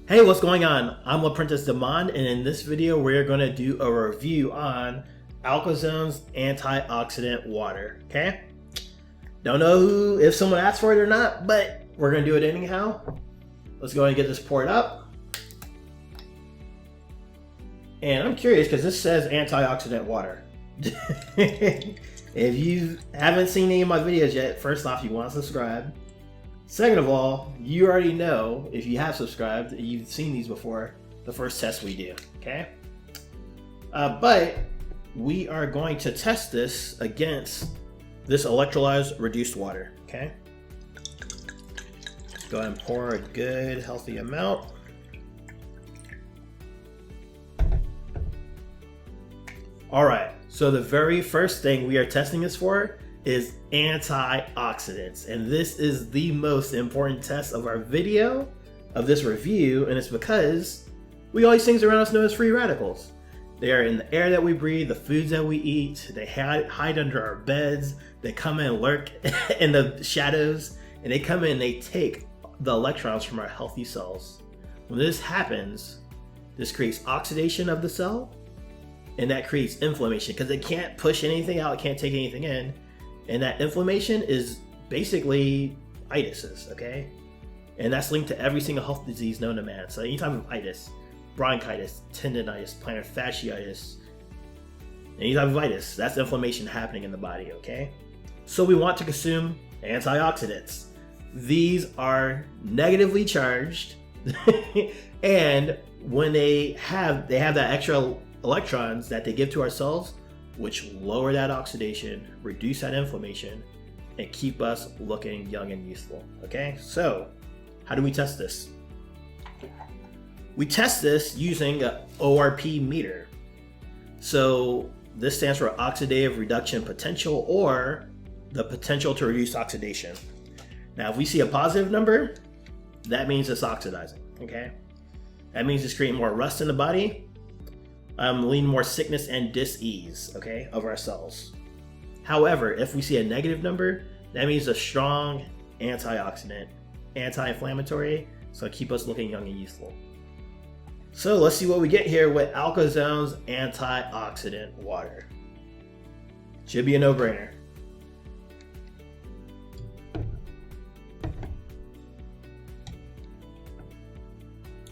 Hey, what's going on? I'm Apprentice Demand, and in this video, we're going to do a review on Alkazone's Antioxidant Water. Okay? Don't know if someone asked for it or not, but we're going to do it anyhow. Let's go ahead and get this poured up. And I'm curious because this says antioxidant water. If you haven't seen any of my videos yet, first off, you want to subscribe. Second of all, you already know, if you have subscribed, you've seen these before, the first test we do, okay? But we are going to test this against this electrolyzed reduced water, okay? Let's go ahead and pour a good, healthy amount. All right, so the very first thing we are testing this for is antioxidants, and this is the most important test of our video, of this review, and it's because we got all these things around us known as free radicals. They are in the air that we breathe, the foods that we eat, they hide under our beds, they come and lurk in the shadows, and they come in and they take the electrons from our healthy cells. When this happens, this creates oxidation of the cell, and that creates inflammation because it can't push anything out, it can't take anything in. And that inflammation is basically itises, okay? And that's linked to every single health disease known to man. So any type of itis, bronchitis, tendonitis, plantar fasciitis, any type of itis, that's inflammation happening in the body, okay? So we want to consume antioxidants. These are negatively charged, and when they have that extra electrons that they give to our cells, which lower that oxidation, reduce that inflammation, and keep us looking young and youthful. Okay, so how do we test this? We test this using an ORP meter. So this stands for oxidative reduction potential, or the potential to reduce oxidation. Now, if we see a positive number, that means it's oxidizing. Okay, that means it's creating more rust in the body. Leading more sickness and dis-ease, okay, of our cells. However, if we see a negative number, that means a strong antioxidant, anti-inflammatory, so keep us looking young and youthful. So let's see what we get here with Alkazone's Antioxidant Water. Should be a no-brainer.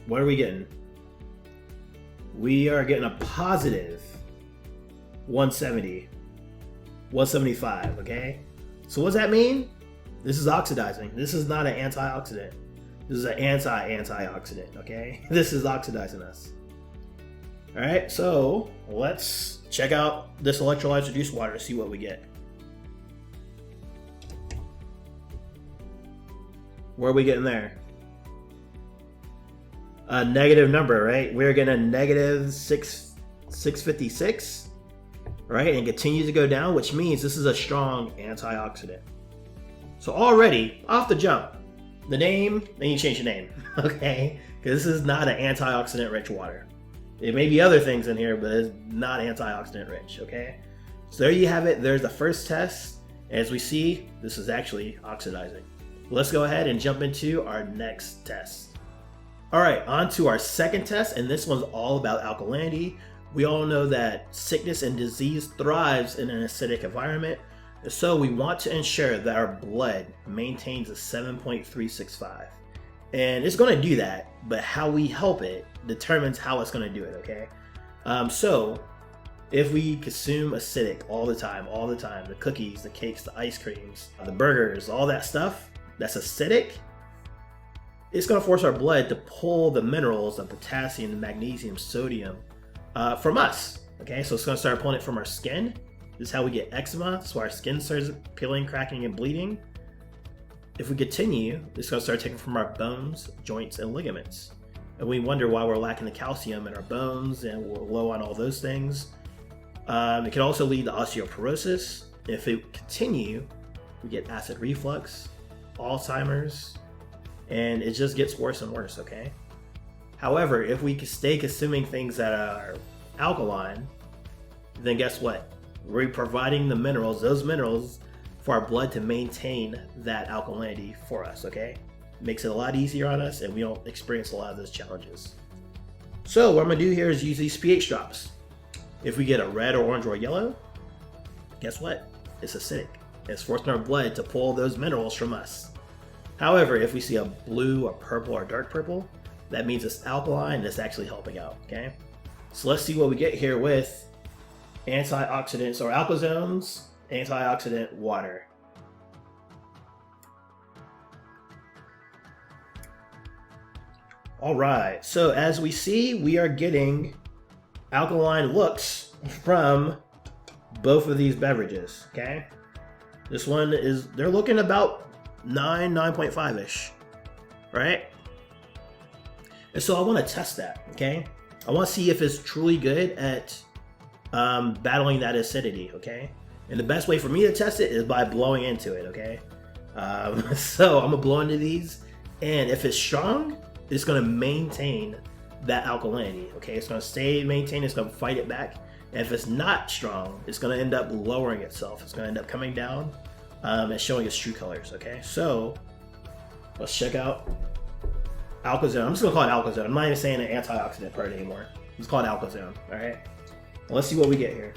What are we getting? We are getting a positive 170, 175, okay? So what does that mean? This is oxidizing. This is not an antioxidant. This is an anti-antioxidant, okay? This is oxidizing us. All right, so let's check out this electrolyzed reduced water to see what we get. Where are we getting there? A negative number, right? We're getting a negative 656, right? And continues to go down, which means this is a strong antioxidant. So already, off the jump, the name, then you change the name, okay? Because this is not an antioxidant-rich water. There may be other things in here, but it's not antioxidant-rich, okay? So there you have it. There's the first test. As we see, this is actually oxidizing. Let's go ahead and jump into our next test. All right, on to our second test, and this one's all about alkalinity. We all know that sickness and disease thrives in an acidic environment, so we want to ensure that our blood maintains a 7.365. And it's going to do that, but how we help it determines how it's going to do it, okay? So if we consume acidic all the time, the cookies, the cakes, the ice creams, the burgers, all that stuff that's acidic, it's going to force our blood to pull the minerals of potassium, magnesium, sodium from us. Okay, so it's going to start pulling it from our skin. This is how we get eczema. That's why our skin starts peeling, cracking, and bleeding. If we continue, it's going to start taking from our bones, joints, and ligaments. And we wonder why we're lacking the calcium in our bones and we're low on all those things. It can also lead to osteoporosis. If it continue, we get acid reflux, Alzheimer's, and it just gets worse and worse, okay? However, if we stay consuming things that are alkaline, then guess what? We're providing the minerals, those minerals, for our blood to maintain that alkalinity for us, okay? makes it a lot easier on us and we don't experience a lot of those challenges. So what I'm gonna do here is use these pH drops. If we get a red or orange or yellow, guess what? It's acidic. It's forcing our blood to pull those minerals from us. However, if we see a blue or purple or dark purple, that means it's alkaline and it's actually helping out, okay? So let's see what we get here with antioxidants or Alkazone's antioxidant water. All right, so as we see, we are getting alkaline looks from both of these beverages, okay? This one is, they're looking about 9.5-ish, right? And so I want to test that, okay? I want to see if it's truly good at battling that acidity, okay? And the best way for me to test it is by blowing into it, okay? So I'm gonna blow into these, and if it's strong, it's gonna maintain that alkalinity, okay? It's gonna stay maintained, it's gonna fight it back. And if it's not strong, it's gonna end up lowering itself. It's gonna end up coming down and showing its true colors, okay? So let's check out Alkazone. I'm just gonna call it Alkazone. I'm not even saying the antioxidant part anymore. Let's call it Alkazone, all right? Let's see what we get here.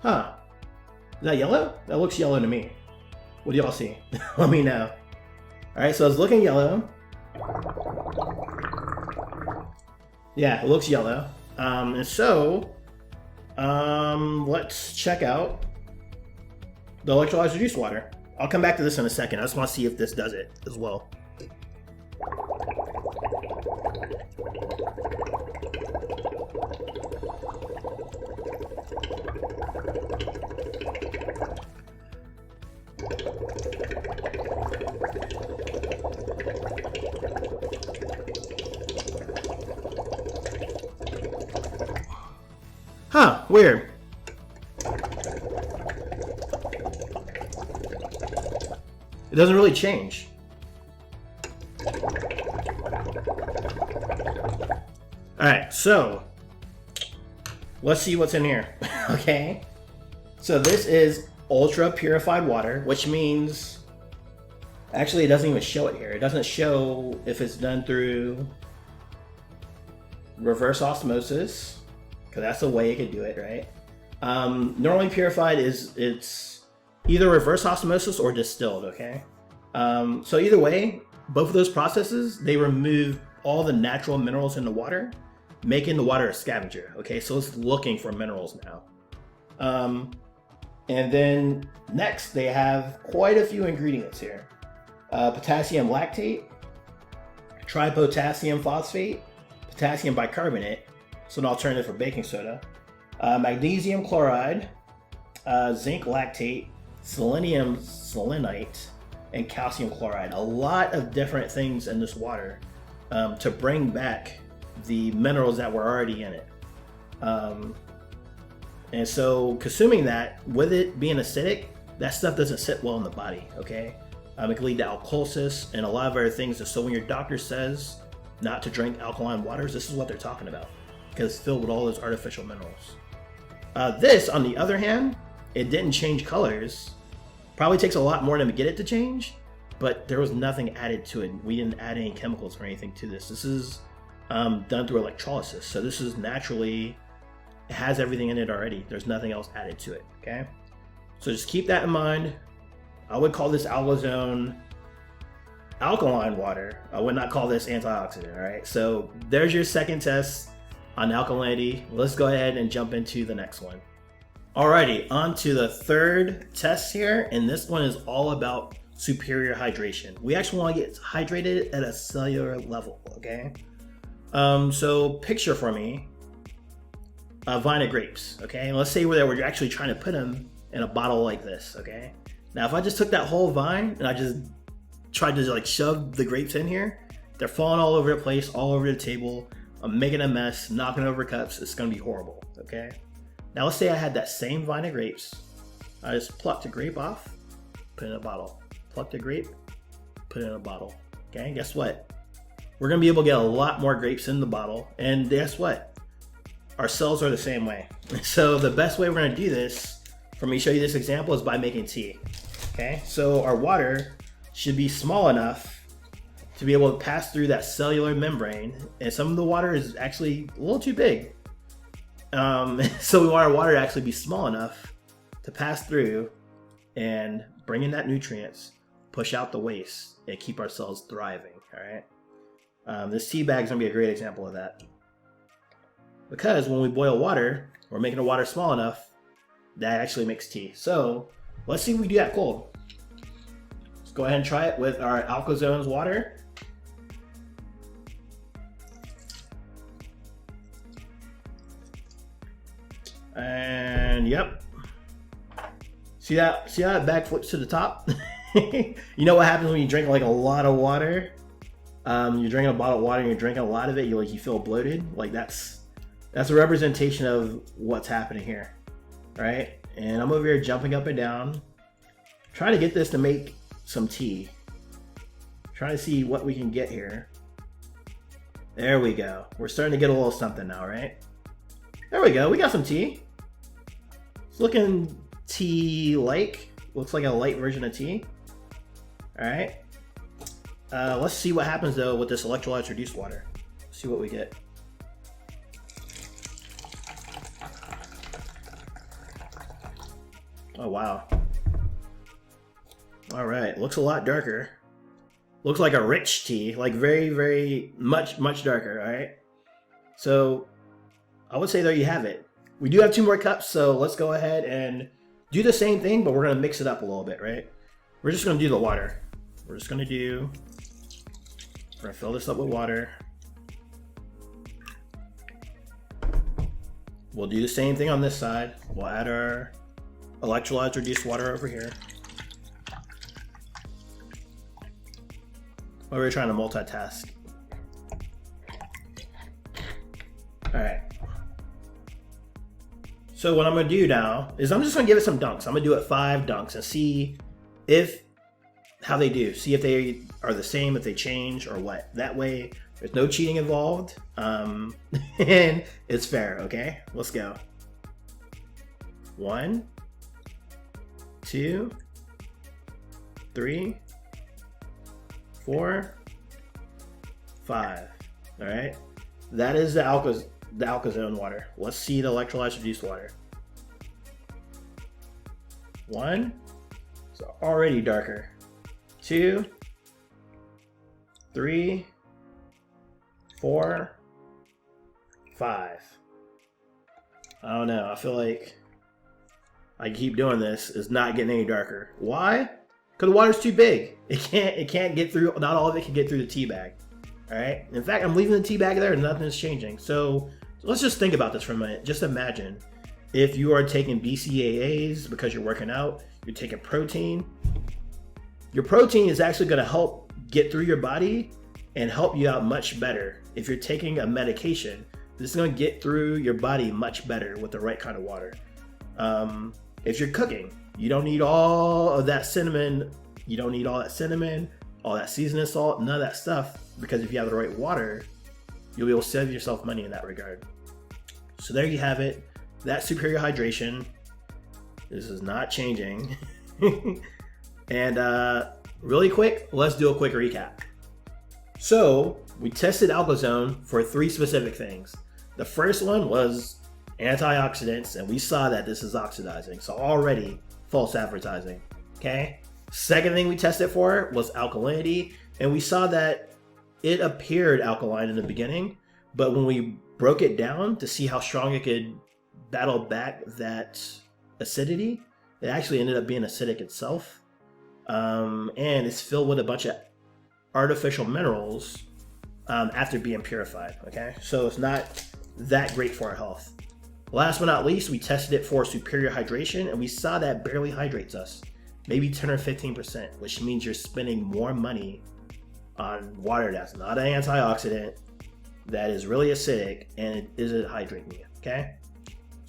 Huh. Is that yellow? That looks yellow to me. What do y'all see? Let me know. Alright, so it's looking yellow. Yeah, it looks yellow. And so, let's check out the electrolyzed reduced water. I'll come back to this in a second. I just want to see if this does it as well. Huh, weird. It doesn't really change. Alright, so let's see what's in here. Okay. So this is ultra purified water, which means actually it doesn't even show it here. It doesn't show if it's done through reverse osmosis, because that's the way it could do it, right? Normally purified it's either reverse osmosis or distilled, okay? So either way, both of those processes, they remove all the natural minerals in the water, making the water a scavenger, okay? So it's looking for minerals now. And then next, they have quite a few ingredients here. Potassium lactate, tripotassium phosphate, potassium bicarbonate, so an alternative for baking soda, magnesium chloride, zinc lactate, selenium selenite, and calcium chloride. A lot of different things in this water to bring back the minerals that were already in it. And so consuming that, with it being acidic, that stuff doesn't sit well in the body, okay? It can lead to alkalosis and a lot of other things. So when your doctor says not to drink alkaline waters, this is what they're talking about, because it's filled with all those artificial minerals. This, on the other hand, it didn't change colors. Probably takes a lot more to get it to change, but there was nothing added to it. We didn't add any chemicals or anything to this. This is done through electrolysis. So this is naturally, it has everything in it already. There's nothing else added to it, okay? So just keep that in mind. I would call this Alkazone alkaline water. I would not call this antioxidant, all right? So there's your second test on alkalinity. Let's go ahead and jump into the next one. Alrighty, on to the third test here, and this one is all about superior hydration. We actually want to get hydrated at a cellular level, okay? So picture for me a vine of grapes, okay? And let's say we're actually trying to put them in a bottle like this, okay? Now, if I just took that whole vine and I just tried to like shove the grapes in here, they're falling all over the place, all over the table. I'm making a mess, knocking over cups. It's gonna be horrible, okay? Now let's say I had that same vine of grapes. I just plucked a grape off, put it in a bottle. Plucked a grape, put it in a bottle. Okay, guess what? We're gonna be able to get a lot more grapes in the bottle, and guess what? Our cells are the same way. So the best way we're gonna do this, for me to show you this example, is by making tea. Okay, so our water should be small enough to be able to pass through that cellular membrane, and some of the water is actually a little too big. So we want our water to actually be small enough to pass through and bring in that nutrients, push out the waste, and keep our cells thriving. All right. This tea bag is gonna be a great example of that, because when we boil water, we're making the water small enough that actually makes tea. So let's see if we do that cold. Let's go ahead and try it with our Alkazone water. And yep. See how that bag flips to the top? You know what happens when you drink like a lot of water? You're drinking a bottle of water and you're drinking a lot of it, you feel bloated. Like that's a representation of what's happening here. Right? And I'm over here jumping up and down, trying to get this to make some tea. Trying to see what we can get here. There we go. We're starting to get a little something now, right? There we go. We got some tea. It's looking tea-like. Looks like a light version of tea. All right. Let's see what happens though with this electrolytes reduced water. See what we get. Oh wow. All right. Looks a lot darker. Looks like a rich tea, like very much darker. All right. So I would say there you have it. We do have 2 more cups, so let's go ahead and do the same thing, but we're gonna mix it up a little bit, right? We're just gonna do the water. We're gonna fill this up with water. We'll do the same thing on this side. We'll add our electrolytes reduced water over here. Well, we're trying to multitask. All right. So what I'm gonna do now is I'm just gonna give it some dunks. I'm gonna do it 5 dunks and see how they do. See if they are the same, if they change or what. That way there's no cheating involved, and it's fair. Okay, let's go. 1, 2, 3, 4, 5. All right, that is the Alkazone water. Let's see the electrolytes reduced water. 1, it's already darker. 2, 3, 4, 5. I don't know. I feel like I keep doing this. It's not getting any darker. Why? Because the water's too big. It can't get through. Not all of it can get through the tea bag. All right. In fact, I'm leaving the tea bag there and nothing's changing. So let's just think about this for a minute. Just imagine if you are taking BCAAs because you're working out, you're taking protein. Your protein is actually going to help get through your body and help you out much better. If you're taking a medication, this is going to get through your body much better with the right kind of water. If you're cooking, you don't need all of that cinnamon. You don't need all that cinnamon, all that seasoning salt, none of that stuff, because if you have the right water, you'll be able to save yourself money in that regard. So there you have it. That superior hydration. This is not changing. And really quick, let's do a quick recap. So we tested Alkazone for 3 specific things. The first one was antioxidants, and we saw that this is oxidizing. So already false advertising. Okay. Second thing we tested for was alkalinity, and we saw that it appeared alkaline in the beginning, but when we broke it down to see how strong it could battle back that acidity, it actually ended up being acidic itself. And it's filled with a bunch of artificial minerals after being purified. Okay, so it's not that great for our health. Last but not least, we tested it for superior hydration, and we saw that barely hydrates us, maybe 10 or 15%, which means you're spending more money on water that's not an antioxidant, that is really acidic, and it isn't hydrating you. Okay,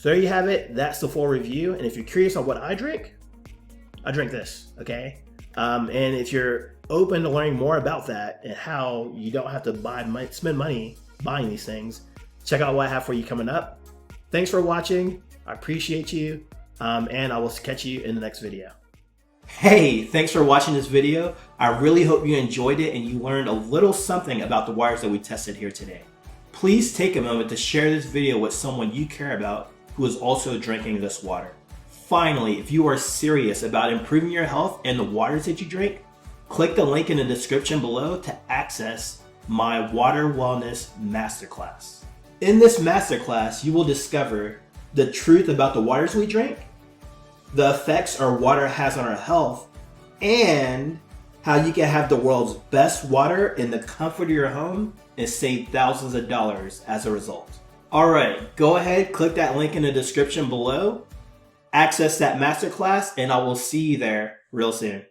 So there you have it. That's the full review. And if you're curious on what I drink this, okay? And if you're open to learning more about that and how you don't have to spend money buying these things, check out what I have for you coming up. Thanks for watching. I appreciate you. And I will catch you in the next video. Hey, thanks for watching this video. I really hope you enjoyed it and you learned a little something about the waters that we tested here today. Please take a moment to share this video with someone you care about who is also drinking this water. Finally, if you are serious about improving your health and the waters that you drink, click the link in the description below to access my Water Wellness Masterclass. In this masterclass, you will discover the truth about the waters we drink, the effects our water has on our health, and how you can have the world's best water in the comfort of your home and save thousands of dollars as a result. Alright, go ahead, click that link in the description below, access that masterclass, and I will see you there real soon.